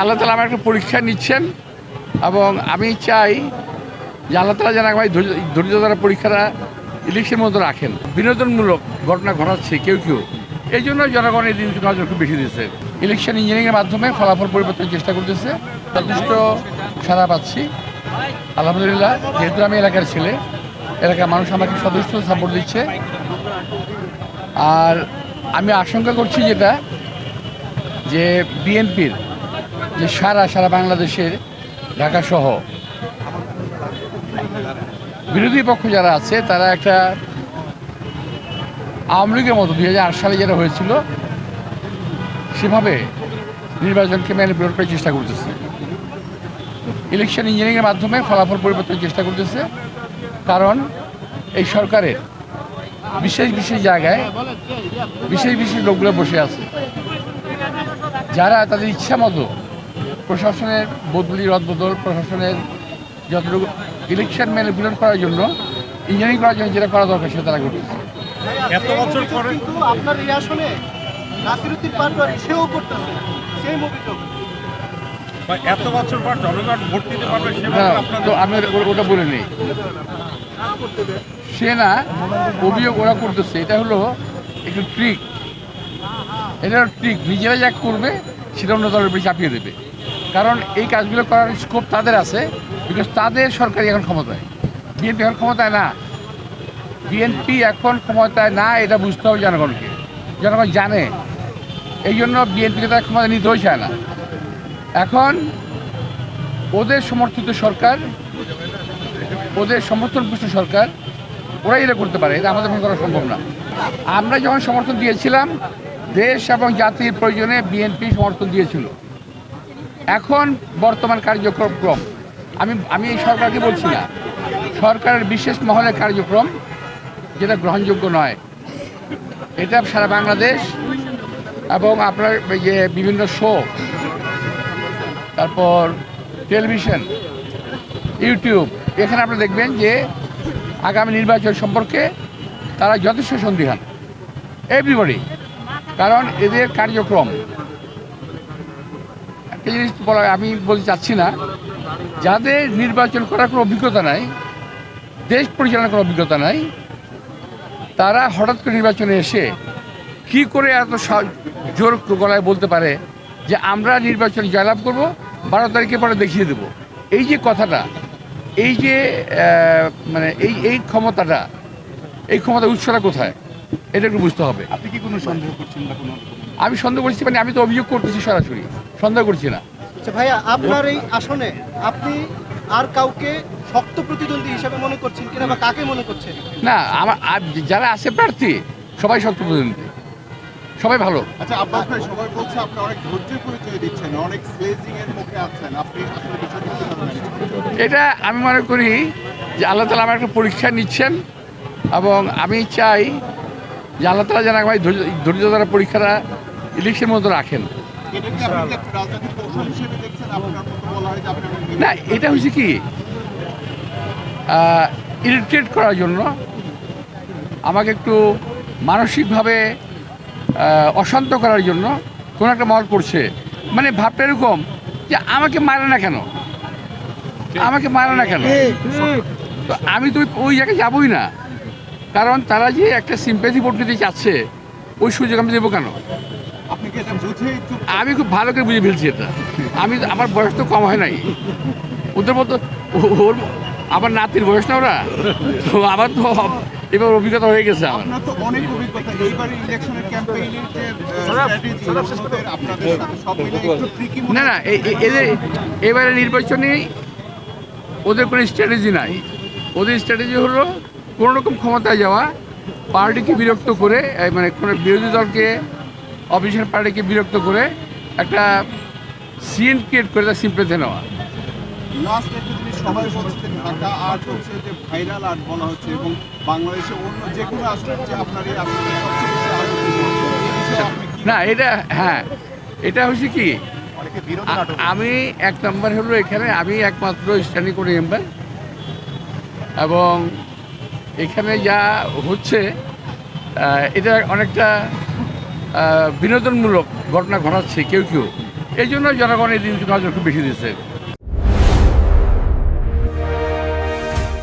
আল্লাহ তাআলা আমার একটা পরীক্ষা নিচ্ছেন এবং আমি চাই যে আল্লাহ তাআলা যেন আমায় ধৈর্য ধরা পরীক্ষাটা ইলেকশনের মতো রাখেন। বিনোদনমূলক ঘটনা ঘটাচ্ছে কেউ এই জন্য জনগণ এই দিনটি নজর খুব বেশি দিয়েছে। ইলেকশন ইঞ্জিনিয়ারিংয়ের মাধ্যমে ফলাফল পরিবর্তনের চেষ্টা করতেছে, যথেষ্ট সাড়া পাচ্ছি আলহামদুলিল্লাহ। যেহেতু আমি এলাকার ছেলে, এলাকার মানুষ আমাকে সদস্য সাপোর্ট দিচ্ছে। আর আমি আশঙ্কা করছি যেটা যে বিএনপির যে সারা বাংলাদেশের ঢাকাসহ বিরোধী পক্ষ যারা আছে তারা একটা আওয়ামী লীগের মতো 2008 সালে যেটা হয়েছিল সেভাবে নির্বাচনকে ম্যানিপুলেট করার চেষ্টা করতেছে। ইলেকশন ইঞ্জিনিয়ারিংয়ের মাধ্যমে ফলাফল পরিবর্তনের চেষ্টা করতেছে, কারণ এই সরকারের বিশেষ জায়গায় বিশেষ লোকগুলো বসে আছে যারা তাদের ইচ্ছা মতো প্রশাসনের বদলি রদবদল, প্রশাসনের যতটুকু ইলেকশন ম্যানিপুলেট করার জন্য, ইঞ্জিনিয়ারিং করার জন্য যেটা করা দরকার সেটা তারা করতেছে। এত বছর পরে কিন্তু আপনার এই আসনে নাসিরউদ্দিন পাটোয়ারি সেও করতেছে সেম অভিযোগ। এত বছর পর জনগণ ভোট দিতে পারবে তো আমি ওটা বলে নেই, সে না অভিযোগ ওরা করতেছে। এটা হলো একটু ট্রিক, এটা ট্রিক। নিজেরা যা করবে সেটা অন্য দলের উপরে চাপিয়ে দেবে, কারণ এই কাজগুলো করার স্কোপ তাদের আছে, বিকজ তাদের সরকারি এখন ক্ষমতায়। বিএনপি এখন ক্ষমতায় না, বিএনপি এখন ক্ষমতায় না, এটা বুঝতে হবে জনগণকে। জনগণ জানে, এই জন্য বিএনপিকে তারা ক্ষমতা নিতেও চায় না। এখন ওদের সমর্থিত সরকার, ওদের সমর্থনপুষ্ট সরকার, ওরাই এটা করতে পারে, এটা আমাদের করা সম্ভব না। আমরা যখন সমর্থন দিয়েছিলাম, দেশ এবং জাতির প্রয়োজনে বিএনপি সমর্থন দিয়েছিল। এখন বর্তমান কার্যক্রম আমি এই সরকারকে বলছি না, সরকারের বিশেষ মহলের কার্যক্রম যেটা গ্রহণযোগ্য নয়। এটা সারা বাংলাদেশ এবং আপনার যে বিভিন্ন শো, তারপর টেলিভিশন, ইউটিউব, এখানে আপনি দেখবেন যে আগামী নির্বাচন সম্পর্কে তারা যথেষ্ট সন্দিহান এভরিবডি, কারণ এদের কার্যক্রম একটা জিনিস বলা আমি বলতে চাচ্ছি না, যাদের নির্বাচন করার কোনো অভিজ্ঞতা নাই, দেশ পরিচালনার কোনো অভিজ্ঞতা নাই, তারা হঠাৎ করে নির্বাচনে এসে কি করে এত জোর গলায় বলতে পারে যে আমরা নির্বাচনে জয়লাভ করব, 12 তারিখের পরে দেখিয়ে দেব। এই যে কথাটা, এই যে মানে এই ক্ষমতাটা, এই ক্ষমতার উৎসটা কোথায়, এটা একটু বুঝতে হবে। আপনি কি কোনো সন্দেহ করছেন না? কোনো আমি সন্দেহ করছি মানে আমি তো অভিযোগ করতেছি, সরাসরি সন্দেহ করছি না। আচ্ছা ভাইয়া, আপনার এই আসনে আপনি আর কাউকে শক্ত প্রতিদ্বন্দ্বী হিসেবে মনে করছেন কিনা, বা কাকে মনে করছেন? না, আমার যারা আছে প্রার্থী সবাই শক্ত প্রতিদ্বন্দ্বী, সবাই ভালো। আচ্ছা আব্বাস ভাই, সবাই বলছে আপনি অনেক ধৈর্যের পরিচয় দিচ্ছেন, অনেক স্লেজিং এর মুখে আছেন, আপনি আসলে বিষয়টা কিভাবে ম্যানেজ? এটা আমি মনে করি যে আল্লাহ তাআলা আমার একটা পরীক্ষা নিচ্ছেন এবং আমি চাই যে আল্লাহ তাআলা যেন আমায় ধৈর্য ধরা পরীক্ষাটা ইলেকশনের মতো রাখেন। এটা কি আপনি একটা রাজনৈতিক কৌশল হিসেবে দেখছেন? আপনার মতো বলা হয় যে আপনি না, এটা হচ্ছে কি ইরিটেট করার জন্য, আমাকে একটু মানসিকভাবে অশান্ত করার জন্য কোনো একটা মহল করছে। মানে ভাবটা এরকম যে আমাকে মারে না কেন, আমাকে মারে না কেন, তো আমি তো ওই জায়গায় যাবই না, কারণ তারা যে একটা সিম্প্যাথি ভোট নিতে চাচ্ছে, ওই সুযোগ আমি দেবো কেন? আপনি কি এটা বুঝেই চুপ? আমি খুব ভালো করে বুঝে ফেলছি এটা। আমার বয়স তো কম হয় নাই, ওদের মতো ওর আমার নাতির বয়স না ওরা, তো আমার তো এবার অভিজ্ঞতা হয়ে গেছে আমার। আপনার তো অনেক অভিজ্ঞতা, এইবারে ইলেকশনের ক্যাম্পেইনের যে স্ট্র্যাটেজি আপনাদের সাথে সব মিলে একটু ট্রিকি মনে না এবারে নির্বাচনে ওদের কোনো স্ট্র্যাটেজি নাই। ওদের স্ট্র্যাটেজি হলো কোনো রকম ক্ষমতায় যাওয়া, পার্টিকে বিরক্ত করে, মানে কোনো বিরোধী দলকে, অপোজিশন পার্টিকে বিরক্ত করে একটা সিন ক্রিয়েট করে তার সিম্পেথি নেওয়া। লাস্ট একটা জিনিস সবাই বলছে যে ঢাকা আর্ট হচ্ছে যে ভাইরাল আর্ট বলা হচ্ছে, এবং বাংলাদেশে অন্য যে কোনো আসনের যে আপনার এই আসনে সবচেয়ে বেশি আলোচিত হচ্ছে। এই বিষয়ে আপনি কি? না এটা হ্যাঁ, এটা হচ্ছে কি, অনেকে বিরোধী নাটক আমি এক নম্বর হলো এখানে আমি একমাত্র স্ট্যান্ডিং করে মেম্বার, এবং এখানে যা হচ্ছে এটা অনেকটা বিনোদনমূলক ঘটনা ঘটাচ্ছে কেউ এই জন্য জনগণ এই দিন নজর খুব বেশি দিচ্ছে।